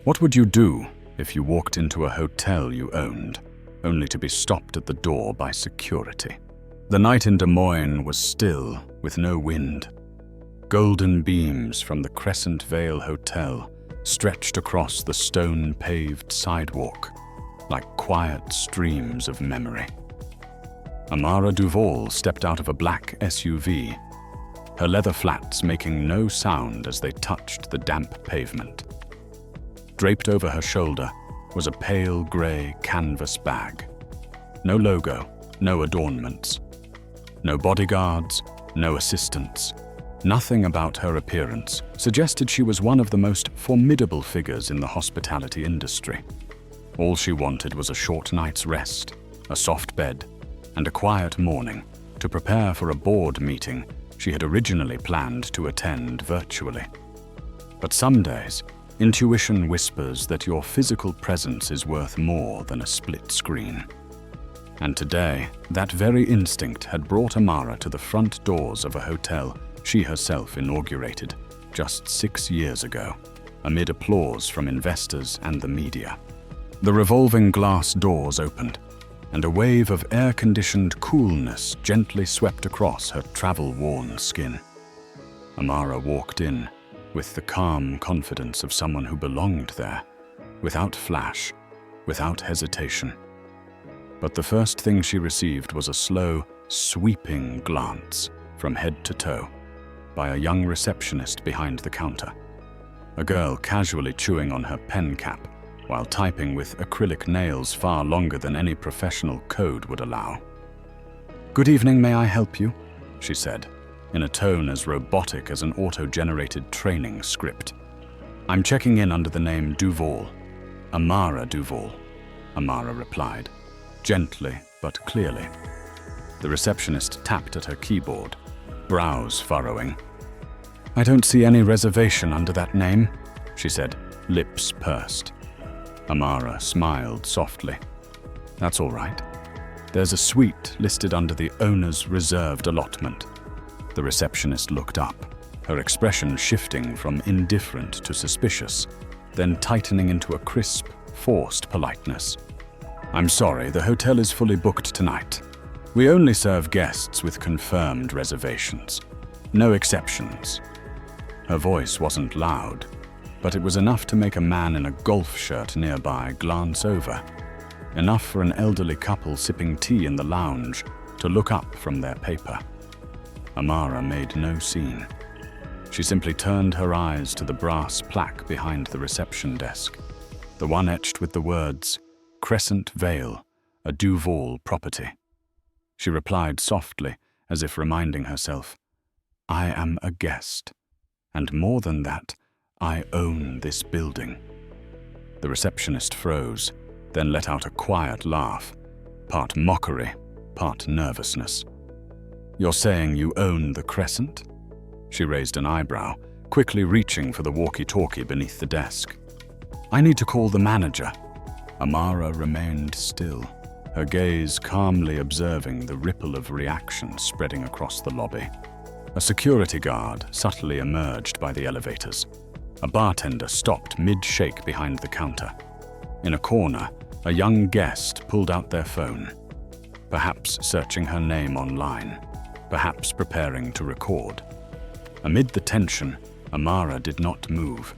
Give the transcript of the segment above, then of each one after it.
What would you do if you walked into a hotel you owned, only to be stopped at the door by security? The night in Des Moines was still, with no wind. Golden beams from the Crescent Vale Hotel stretched across the stone-paved sidewalk like quiet streams of memory. Amara Duval stepped out of a black SUV, her leather flats making no sound as they touched the damp pavement. Draped over her shoulder was a pale gray canvas bag. No logo, no adornments. No bodyguards, no assistants. Nothing about her appearance suggested she was one of the most formidable figures in the hospitality industry. All she wanted was a short night's rest, a soft bed, and a quiet morning to prepare for a board meeting she had originally planned to attend virtually. But some days, intuition whispers that your physical presence is worth more than a split screen. And today, that very instinct had brought Amara to the front doors of a hotel she herself inaugurated just 6 years ago, amid applause from investors and the media. The revolving glass doors opened, and a wave of air-conditioned coolness gently swept across her travel-worn skin. Amara walked in with the calm confidence of someone who belonged there, without flash, without hesitation. But the first thing she received was a slow, sweeping glance from head to toe by a young receptionist behind the counter, a girl casually chewing on her pen cap while typing with acrylic nails far longer than any professional code would allow. "Good evening, may I help you?" she said, in a tone as robotic as an auto-generated training script. "I'm checking in under the name Duval. Amara Duval," Amara replied, gently but clearly. The receptionist tapped at her keyboard, brows furrowing. "I don't see any reservation under that name," she said, lips pursed. Amara smiled softly. "That's all right. There's a suite listed under the owner's reserved allotment." The receptionist looked up, her expression shifting from indifferent to suspicious, then tightening into a crisp, forced politeness. "I'm sorry, the hotel is fully booked tonight. We only serve guests with confirmed reservations. No exceptions." Her voice wasn't loud, but it was enough to make a man in a golf shirt nearby glance over. Enough for an elderly couple sipping tea in the lounge to look up from their paper. Amara made no scene. She simply turned her eyes to the brass plaque behind the reception desk, the one etched with the words, "Crescent Vale, a Duval property." She replied softly, as if reminding herself, "I am a guest, and more than that, I own this building." The receptionist froze, then let out a quiet laugh, part mockery, part nervousness. "You're saying you own the Crescent?" She raised an eyebrow, quickly reaching for the walkie-talkie beneath the desk. "I need to call the manager." Amara remained still, her gaze calmly observing the ripple of reaction spreading across the lobby. A security guard subtly emerged by the elevators. A bartender stopped mid-shake behind the counter. In a corner, a young guest pulled out their phone, perhaps searching her name online, perhaps preparing to record. Amid the tension, Amara did not move.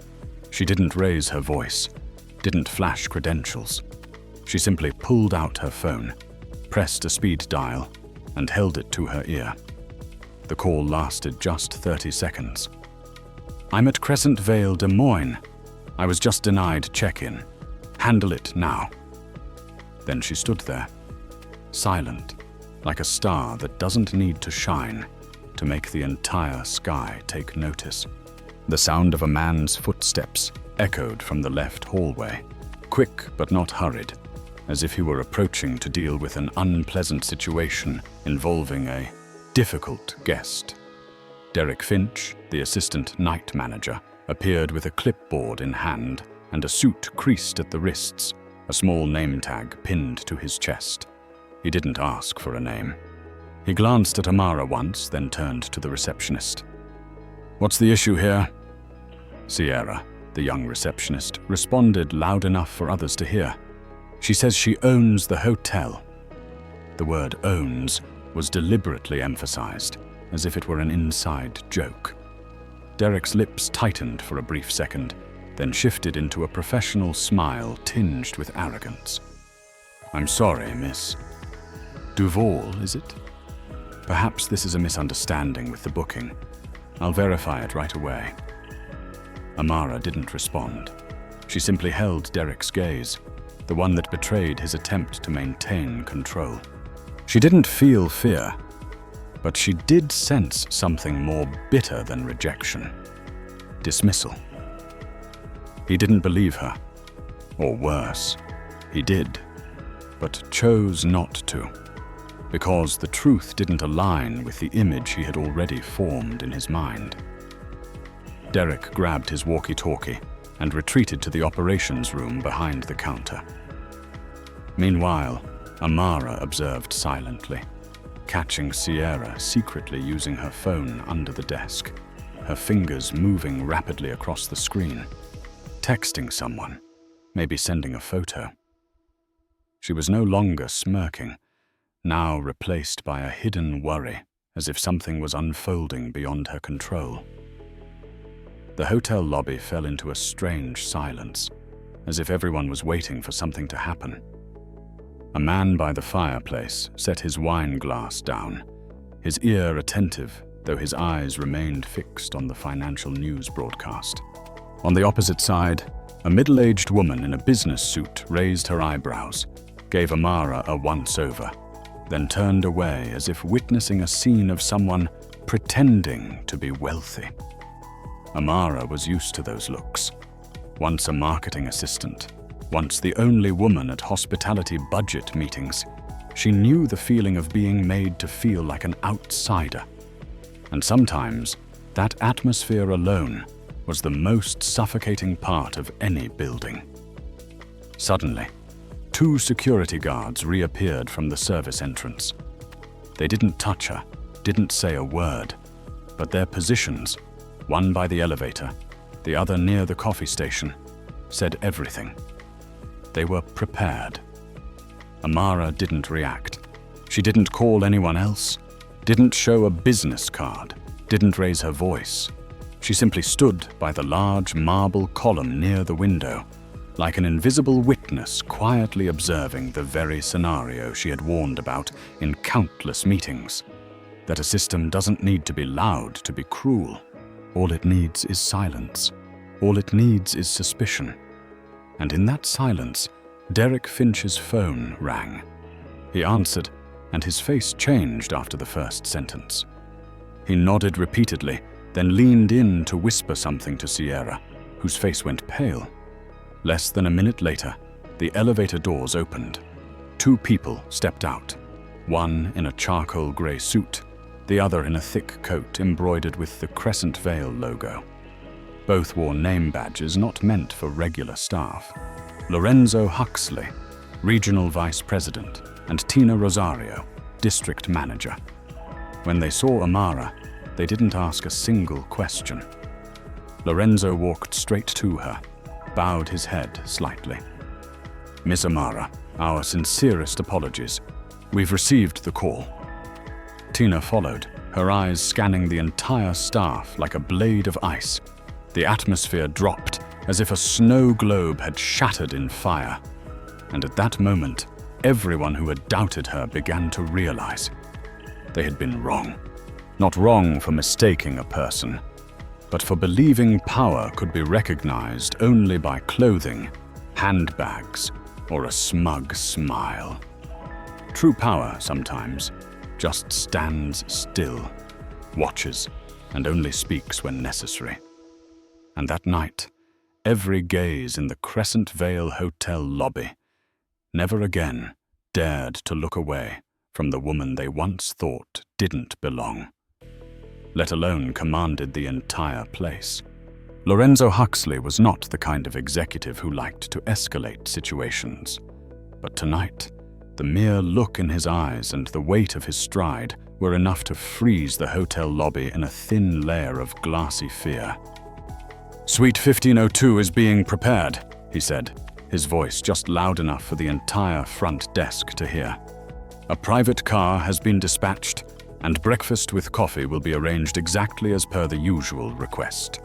She didn't raise her voice, didn't flash credentials. She simply pulled out her phone, pressed a speed dial, and held it to her ear. The call lasted just 30 seconds. "I'm at Crescent Vale, Des Moines. I was just denied check-in. Handle it now." Then she stood there, silent, like a star that doesn't need to shine to make the entire sky take notice. The sound of a man's footsteps echoed from the left hallway, quick but not hurried, as if he were approaching to deal with an unpleasant situation involving a difficult guest. Derek Finch, the assistant night manager, appeared with a clipboard in hand and a suit creased at the wrists, a small name tag pinned to his chest. He didn't ask for a name. He glanced at Amara once, then turned to the receptionist. "What's the issue here?" "Sierra," the young receptionist responded loud enough for others to hear. "She says she owns the hotel." The word owns was deliberately emphasized, as if it were an inside joke. Derek's lips tightened for a brief second, then shifted into a professional smile tinged with arrogance. "I'm sorry, miss. Duval, is it? Perhaps this is a misunderstanding with the booking. I'll verify it right away." Amara didn't respond. She simply held Derek's gaze, the one that betrayed his attempt to maintain control. She didn't feel fear, but she did sense something more bitter than rejection. Dismissal. He didn't believe her. Or worse, he did, but chose not to, because the truth didn't align with the image he had already formed in his mind. Derek grabbed his walkie-talkie and retreated to the operations room behind the counter. Meanwhile, Amara observed silently, catching Sierra secretly using her phone under the desk, her fingers moving rapidly across the screen, texting someone, maybe sending a photo. She was no longer smirking, now replaced by a hidden worry, as if something was unfolding beyond her control. The hotel lobby fell into a strange silence, as if everyone was waiting for something to happen. A man by the fireplace set his wine glass down, his ear attentive, though his eyes remained fixed on the financial news broadcast. On the opposite side, a middle-aged woman in a business suit raised her eyebrows, gave Amara a once-over, then turned away as if witnessing a scene of someone pretending to be wealthy. Amara was used to those looks. Once a marketing assistant, once the only woman at hospitality budget meetings, she knew the feeling of being made to feel like an outsider. And sometimes, that atmosphere alone was the most suffocating part of any building. Suddenly, 2 security guards reappeared from the service entrance. They didn't touch her, didn't say a word, but their positions, one by the elevator, the other near the coffee station, said everything. They were prepared. Amara didn't react. She didn't call anyone else, didn't show a business card, didn't raise her voice. She simply stood by the large marble column near the window, like an invisible witness quietly observing the very scenario she had warned about in countless meetings. That a system doesn't need to be loud to be cruel. All it needs is silence. All it needs is suspicion. And in that silence, Derek Finch's phone rang. He answered, and his face changed after the first sentence. He nodded repeatedly, then leaned in to whisper something to Sierra, whose face went pale. Less than a minute later, the elevator doors opened. 2 people stepped out, one in a charcoal gray suit, the other in a thick coat embroidered with the Crescent Vale logo. Both wore name badges not meant for regular staff. Lorenzo Huxley, Regional Vice President, and Tina Rosario, District Manager. When they saw Amara, they didn't ask a single question. Lorenzo walked straight to her, bowed his head slightly. "Miss Amara, our sincerest apologies. We've received the call." Tina followed, her eyes scanning the entire staff like a blade of ice. The atmosphere dropped as if a snow globe had shattered in fire. And at that moment, everyone who had doubted her began to realize they had been wrong. Not wrong for mistaking a person, but for believing power could be recognized only by clothing, handbags, or a smug smile. True power, sometimes, just stands still, watches, and only speaks when necessary. And that night, every gaze in the Crescent Vale Hotel lobby never again dared to look away from the woman they once thought didn't belong, let alone commanded the entire place. Lorenzo Huxley was not the kind of executive who liked to escalate situations. But tonight, the mere look in his eyes and the weight of his stride were enough to freeze the hotel lobby in a thin layer of glassy fear. "Suite 1502 is being prepared," he said, his voice just loud enough for the entire front desk to hear. "A private car has been dispatched, and breakfast with coffee will be arranged exactly as per the usual request."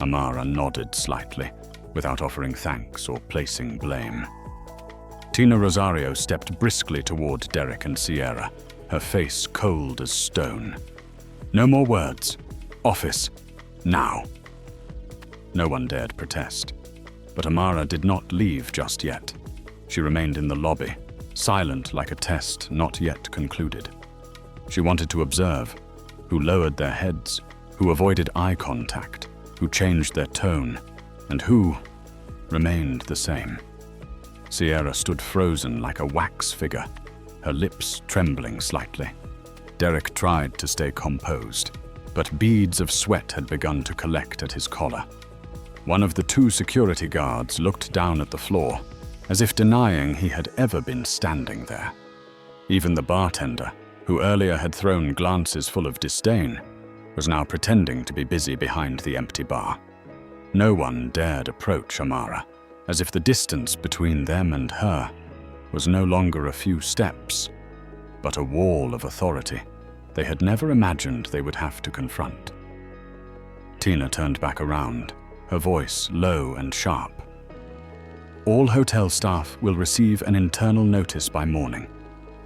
Amara nodded slightly, without offering thanks or placing blame. Tina Rosario stepped briskly toward Derek and Sierra, her face cold as stone. "No more words. Office. Now." No one dared protest, but Amara did not leave just yet. She remained in the lobby, silent like a test not yet concluded. She wanted to observe who lowered their heads, who avoided eye contact, who changed their tone, and who remained the same. Sierra stood frozen like a wax figure, her lips trembling slightly. Derek tried to stay composed, but beads of sweat had begun to collect at his collar. One of the two security guards looked down at the floor, as if denying he had ever been standing there. Even the bartender, who earlier had thrown glances full of disdain, was now pretending to be busy behind the empty bar. No one dared approach Amara, as if the distance between them and her was no longer a few steps, but a wall of authority they had never imagined they would have to confront. Tina turned back around, her voice low and sharp. "All hotel staff will receive an internal notice by morning.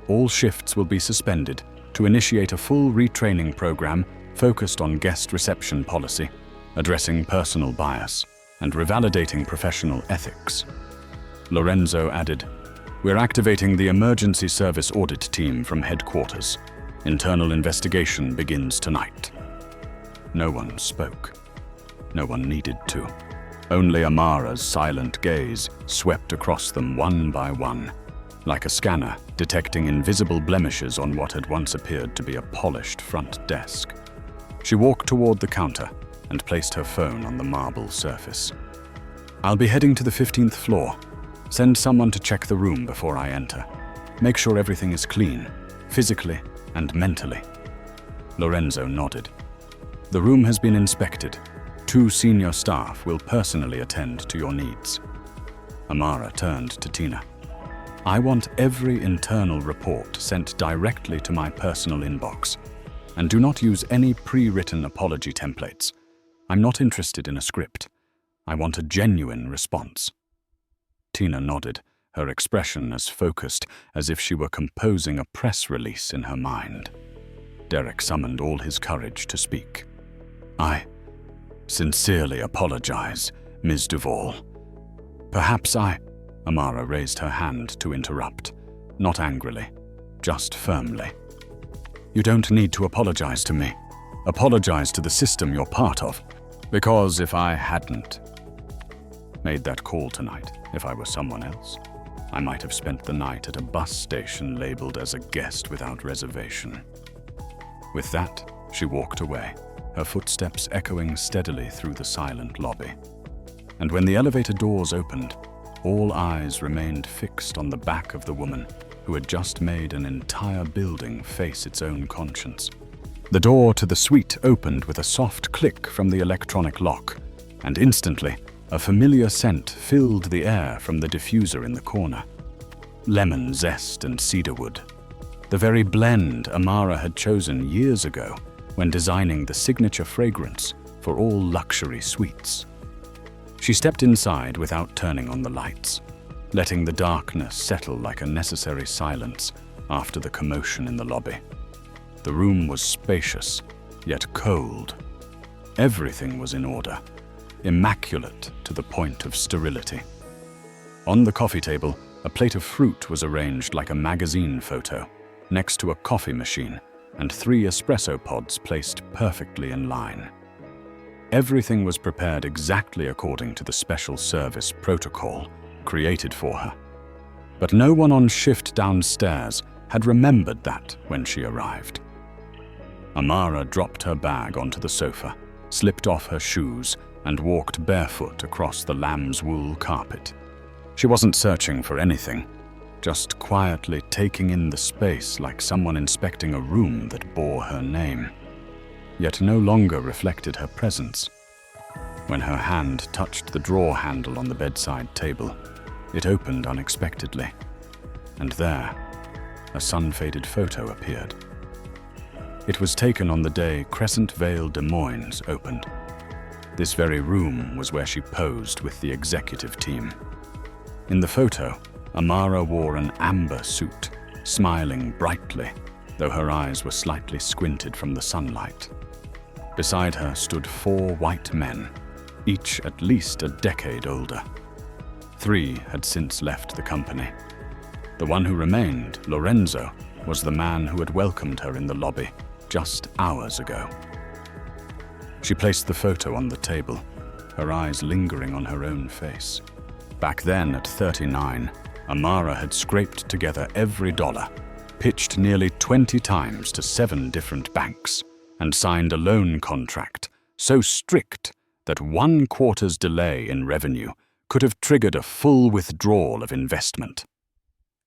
All shifts will be suspended to initiate a full retraining program focused on guest reception policy, addressing personal bias, and revalidating professional ethics." Lorenzo added, "We're activating the emergency service audit team from headquarters. Internal investigation begins tonight." No one spoke. No one needed to. Only Amara's silent gaze swept across them one by one, like a scanner detecting invisible blemishes on what had once appeared to be a polished front desk. She walked toward the counter and placed her phone on the marble surface. "I'll be heading to the 15th floor. Send someone to check the room before I enter. Make sure everything is clean, physically and mentally." Lorenzo nodded. "The room has been inspected. 2 senior staff will personally attend to your needs." Amara turned to Tina. "I want every internal report sent directly to my personal inbox. And do not use any pre-written apology templates. I'm not interested in a script. I want a genuine response." Tina nodded, her expression as focused as if she were composing a press release in her mind. Derek summoned all his courage to speak. "I sincerely apologize, Ms. Duval. Perhaps Amara raised her hand to interrupt, not angrily, just firmly. "You don't need to apologize to me. Apologize to the system you're part of. Because if I hadn't made that call tonight, if I were someone else, I might have spent the night at a bus station labeled as a guest without reservation." With that, she walked away, her footsteps echoing steadily through the silent lobby. And when the elevator doors opened, all eyes remained fixed on the back of the woman who had just made an entire building face its own conscience. The door to the suite opened with a soft click from the electronic lock, and instantly, a familiar scent filled the air from the diffuser in the corner. Lemon zest and cedarwood. The very blend Amara had chosen years ago when designing the signature fragrance for all luxury suites. She stepped inside without turning on the lights, letting the darkness settle like a necessary silence after the commotion in the lobby. The room was spacious, yet cold. Everything was in order, immaculate to the point of sterility. On the coffee table, a plate of fruit was arranged like a magazine photo, next to a coffee machine, and 3 espresso pods placed perfectly in line. Everything was prepared exactly according to the special service protocol created for her. But no one on shift downstairs had remembered that when she arrived. Amara dropped her bag onto the sofa, slipped off her shoes, and walked barefoot across the lamb's wool carpet. She wasn't searching for anything, just quietly taking in the space like someone inspecting a room that bore her name, yet no longer reflected her presence. When her hand touched the drawer handle on the bedside table, it opened unexpectedly, and there, a sun-faded photo appeared. It was taken on the day Crescent Vale Des Moines opened. This very room was where she posed with the executive team. In the photo, Amara wore an amber suit, smiling brightly, though her eyes were slightly squinted from the sunlight. Beside her stood 4 white men, each at least a decade older. 3 had since left the company. The one who remained, Lorenzo, was the man who had welcomed her in the lobby just hours ago. She placed the photo on the table, her eyes lingering on her own face. Back then, at 39, Amara had scraped together every dollar, pitched nearly 20 times to 7 different banks, and signed a loan contract so strict that 1 quarter's delay in revenue could have triggered a full withdrawal of investment.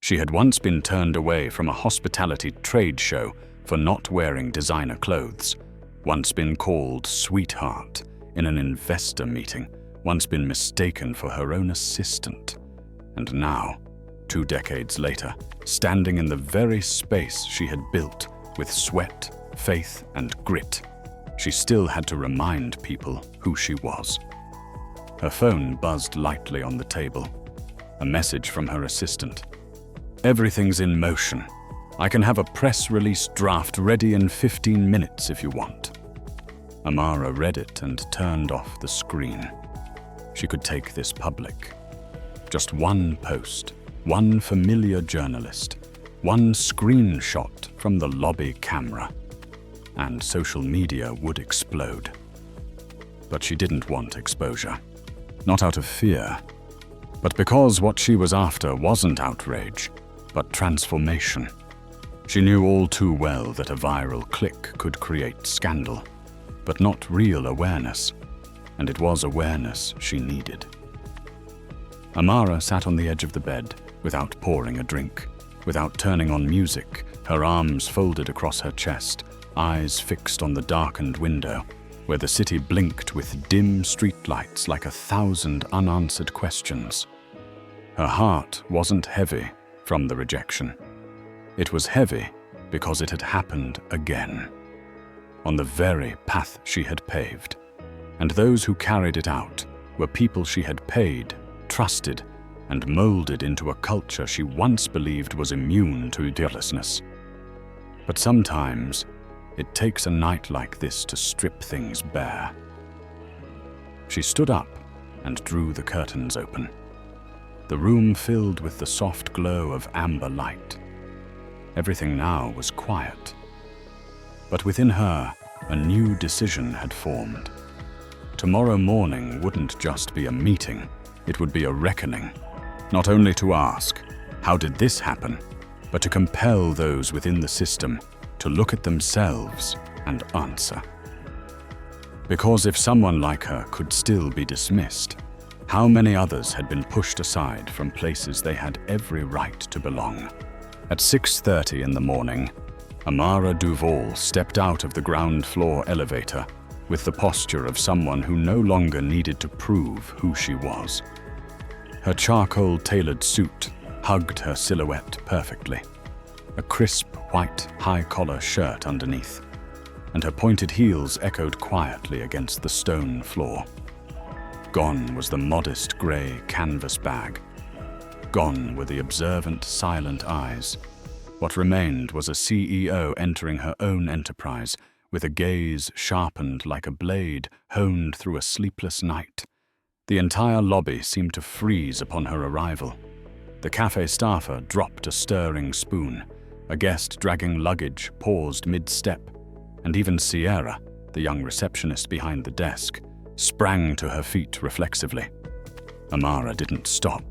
She had once been turned away from a hospitality trade show for not wearing designer clothes, once been called sweetheart in an investor meeting, once been mistaken for her own assistant, and now, 2 decades later, standing in the very space she had built with sweat, faith, and grit, she still had to remind people who she was. Her phone buzzed lightly on the table. A message from her assistant. "Everything's in motion. I can have a press release draft ready in 15 minutes if you want." Amara read it and turned off the screen. She could take this public. Just 1 post, 1 familiar journalist, 1 screenshot from the lobby camera, and social media would explode. But she didn't want exposure. Not out of fear, but because what she was after wasn't outrage, but transformation. She knew all too well that a viral click could create scandal, but not real awareness, and it was awareness she needed. Amara sat on the edge of the bed, without pouring a drink, without turning on music, her arms folded across her chest, eyes fixed on the darkened window, where the city blinked with dim streetlights like 1,000 unanswered questions. Her heart wasn't heavy from the rejection. It was heavy because it had happened again, on the very path she had paved, and those who carried it out were people she had paid, trusted, and molded into a culture she once believed was immune to idiotlessness. But sometimes, it takes a night like this to strip things bare. She stood up and drew the curtains open. The room filled with the soft glow of amber light. Everything now was quiet. But within her, a new decision had formed. Tomorrow morning wouldn't just be a meeting, it would be a reckoning. Not only to ask, how did this happen, but to compel those within the system to look at themselves and answer. Because if someone like her could still be dismissed, how many others had been pushed aside from places they had every right to belong? At 6:30 in the morning, Amara Duval stepped out of the ground floor elevator with the posture of someone who no longer needed to prove who she was. Her charcoal-tailored suit hugged her silhouette perfectly, a crisp white high-collar shirt underneath, and her pointed heels echoed quietly against the stone floor. Gone was the modest grey canvas bag. Gone were the observant, silent eyes. What remained was a CEO entering her own enterprise with a gaze sharpened like a blade honed through a sleepless night. The entire lobby seemed to freeze upon her arrival. The cafe staffer dropped a stirring spoon. A guest dragging luggage paused mid-step, and even Sierra, the young receptionist behind the desk, sprang to her feet reflexively. Amara didn't stop.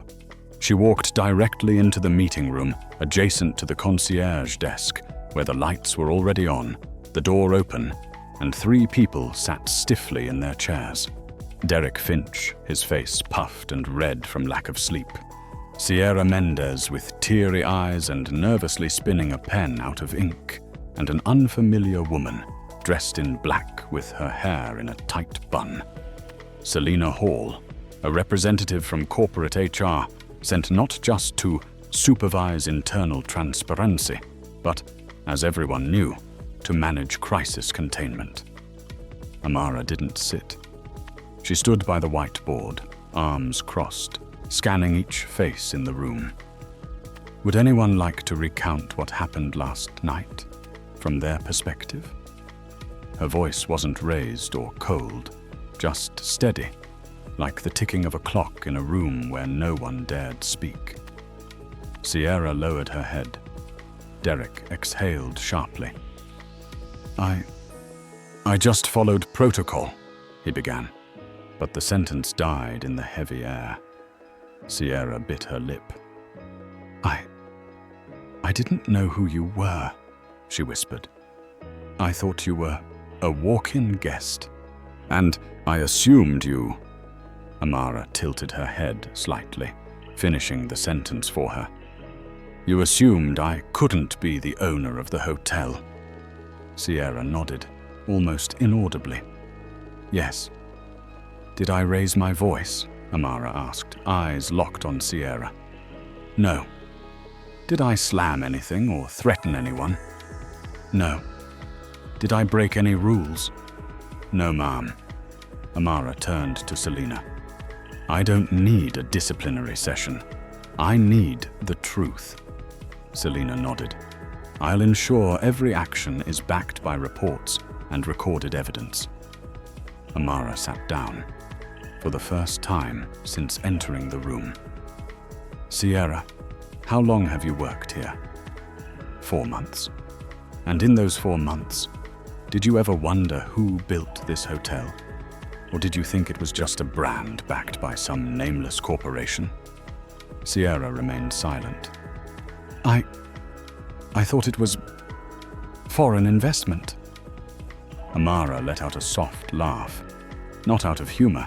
She walked directly into the meeting room, adjacent to the concierge desk, where the lights were already on, the door open, and 3 people sat stiffly in their chairs. Derek Finch, his face puffed and red from lack of sleep. Sierra Mendez with teary eyes and nervously spinning a pen out of ink, and an unfamiliar woman dressed in black with her hair in a tight bun. Selina Hall, a representative from corporate HR, sent not just to supervise internal transparency, but, as everyone knew, to manage crisis containment. Amara didn't sit. She stood by the whiteboard, arms crossed, scanning each face in the room. Would anyone like to recount what happened last night, from their perspective? Her voice wasn't raised or cold, just steady, like the ticking of a clock in a room where no one dared speak. Sierra lowered her head. Derek exhaled sharply. I just followed protocol, he began, but the sentence died in the heavy air. Sierra bit her lip. I didn't know who you were, she whispered. I thought you were a walk-in guest. And I assumed you... Amara tilted her head slightly, finishing the sentence for her. You assumed I couldn't be the owner of the hotel. Sierra nodded, almost inaudibly. Yes. Did I raise my voice? Amara asked, eyes locked on Sierra. No. Did I slam anything or threaten anyone? No. Did I break any rules? No, ma'am. Amara turned to Selina. I don't need a disciplinary session. I need the truth. Selina nodded. I'll ensure every action is backed by reports and recorded evidence. Amara sat down, for the first time since entering the room. Sierra, how long have you worked here? 4 months. And in those 4 months, did you ever wonder who built this hotel? Or did you think it was just a brand backed by some nameless corporation? Sierra remained silent. I thought it was foreign investment. Amara let out a soft laugh, not out of humor,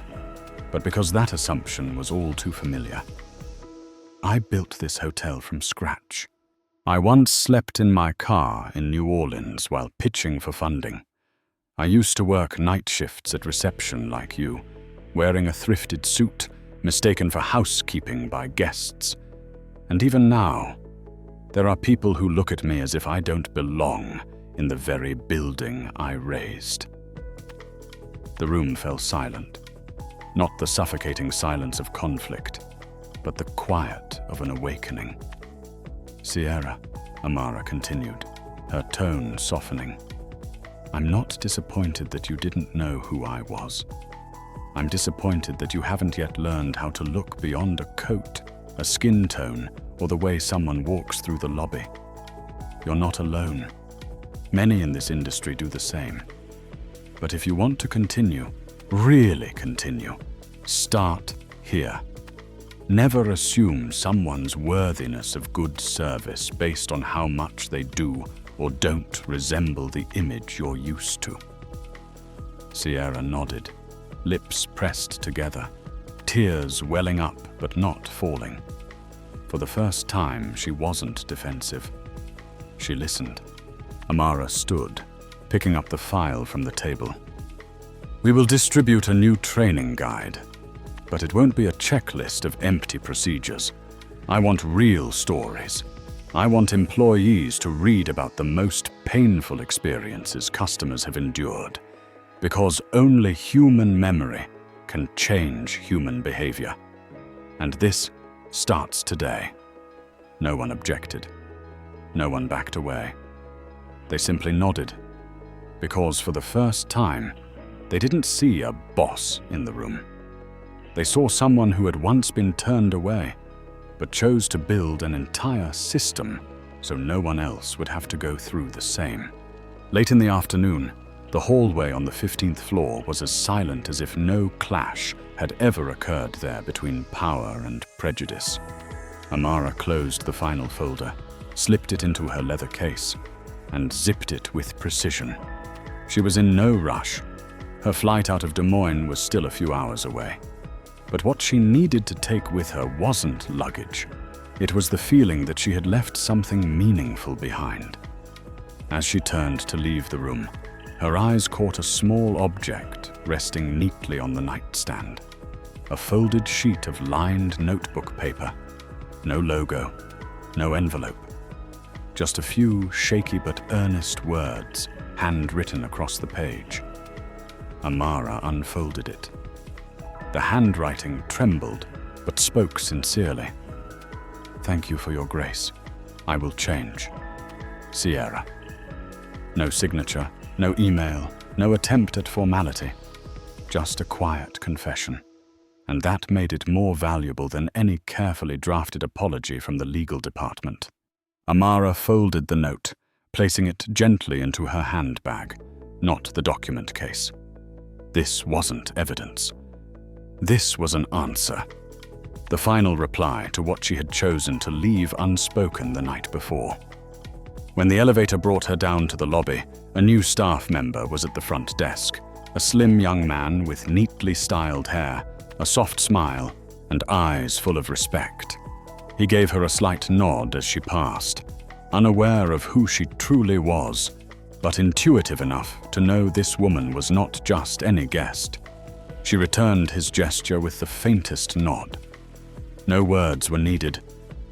but because that assumption was all too familiar. I built this hotel from scratch. I once slept in my car in New Orleans while pitching for funding. I used to work night shifts at reception like you, wearing a thrifted suit, mistaken for housekeeping by guests. And even now, there are people who look at me as if I don't belong in the very building I raised. The room fell silent, not the suffocating silence of conflict, but the quiet of an awakening. Sierra, Amara continued, her tone softening. I'm not disappointed that you didn't know who I was. I'm disappointed that you haven't yet learned how to look beyond a coat, a skin tone, or the way someone walks through the lobby. You're not alone. Many in this industry do the same. But if you want to continue, really continue, start here. Never assume someone's worthiness of good service based on how much they do or don't resemble the image you're used to. Sierra nodded, lips pressed together, tears welling up but not falling. For the first time, she wasn't defensive. She listened. Amara stood, picking up the file from the table. We will distribute a new training guide, but it won't be a checklist of empty procedures. I want real stories. I want employees to read about the most painful experiences customers have endured, because only human memory can change human behavior. And this starts today. No one objected. No one backed away. They simply nodded, because for the first time, they didn't see a boss in the room. They saw someone who had once been turned away, but chose to build an entire system so no one else would have to go through the same. Late in the afternoon, the hallway on the 15th floor was as silent as if no clash had ever occurred there between power and prejudice. Amara closed the final folder, slipped it into her leather case, and zipped it with precision. She was in no rush. Her flight out of Des Moines was still a few hours away. But what she needed to take with her wasn't luggage. It was the feeling that she had left something meaningful behind. As she turned to leave the room, Her eyes caught a small object resting neatly on the nightstand. A folded sheet of lined notebook paper. No logo, no envelope. Just a few shaky but earnest words, handwritten across the page. Amara unfolded it. The handwriting trembled, but spoke sincerely. "Thank you for your grace. I will change. Sierra." No signature, no email, no attempt at formality. Just a quiet confession. And that made it more valuable than any carefully drafted apology from the legal department. Amara folded the note, placing it gently into her handbag, not the document case. This wasn't evidence. This was an answer. The final reply to what she had chosen to leave unspoken the night before. When the elevator brought her down to the lobby, a new staff member was at the front desk, a slim young man with neatly styled hair, a soft smile, and eyes full of respect. He gave her a slight nod as she passed, unaware of who she truly was, but intuitive enough to know this woman was not just any guest. She returned his gesture with the faintest nod. No words were needed,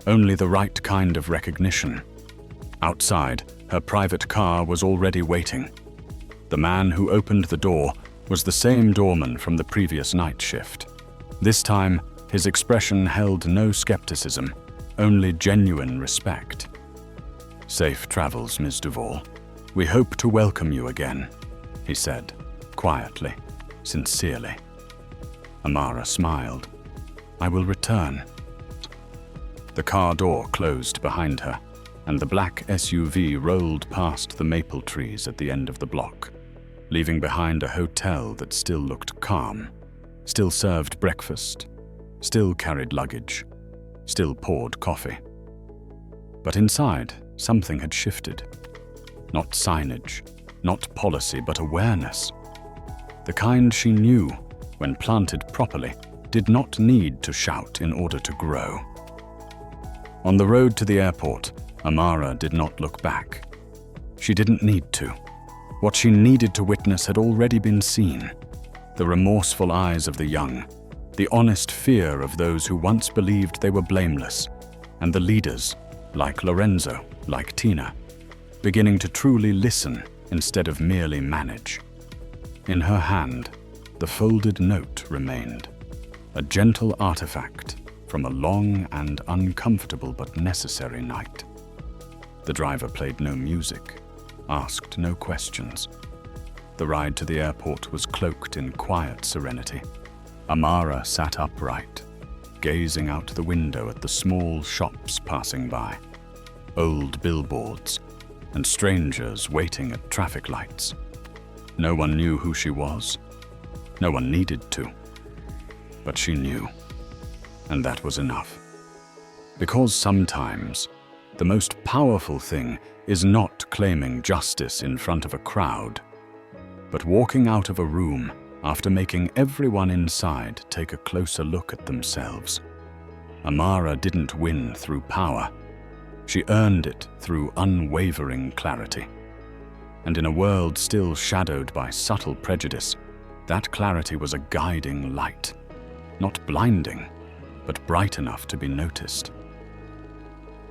only the right kind of recognition. Outside, her private car was already waiting. The man who opened the door was the same doorman from the previous night shift. This time, his expression held no skepticism, only genuine respect. "Safe travels, Ms. Duval. We hope to welcome you again," he said, quietly, sincerely. Amara smiled. "I will return." The car door closed behind her, and the black SUV rolled past the maple trees at the end of the block, leaving behind a hotel that still looked calm, still served breakfast, still carried luggage, still poured coffee. But inside, something had shifted. Not signage, not policy, but awareness. The kind she knew, when planted properly, did not need to shout in order to grow. On the road to the airport, Amara did not look back. She didn't need to. What she needed to witness had already been seen. The remorseful eyes of the young, the honest fear of those who once believed they were blameless, and the leaders, like Lorenzo, like Tina, beginning to truly listen instead of merely manage. In her hand, the folded note remained, a gentle artifact from a long and uncomfortable but necessary night. The driver played no music, asked no questions. The ride to the airport was cloaked in quiet serenity. Amara sat upright, gazing out the window at the small shops passing by, old billboards, and strangers waiting at traffic lights. No one knew who she was. No one needed to. But she knew, and that was enough. Because sometimes, the most powerful thing is not claiming justice in front of a crowd, but walking out of a room after making everyone inside take a closer look at themselves. Amara didn't win through power. She earned it through unwavering clarity. And in a world still shadowed by subtle prejudice, that clarity was a guiding light, not blinding, but bright enough to be noticed.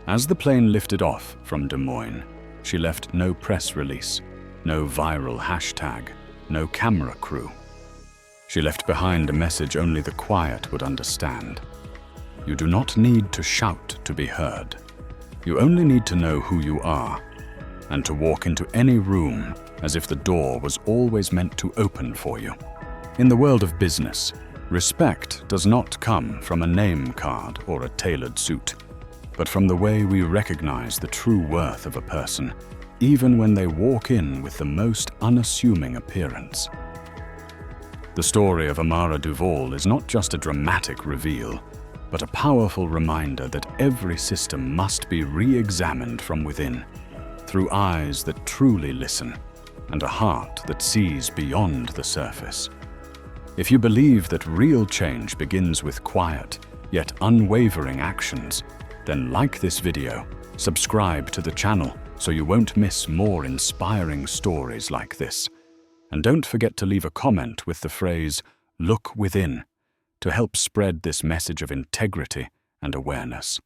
As the plane lifted off from Des Moines, she left no press release, no viral hashtag, no camera crew. She left behind a message only the quiet would understand. You do not need to shout to be heard. You only need to know who you are, and to walk into any room as if the door was always meant to open for you. In the world of business, respect does not come from a name card or a tailored suit, but from the way we recognize the true worth of a person, even when they walk in with the most unassuming appearance. The story of Amara Duval is not just a dramatic reveal, but a powerful reminder that every system must be re-examined from within, through eyes that truly listen, and a heart that sees beyond the surface. If you believe that real change begins with quiet, yet unwavering actions, then like this video, subscribe to the channel so you won't miss more inspiring stories like this, And don't forget to leave a comment with the phrase, "Look within," to help spread this message of integrity and awareness.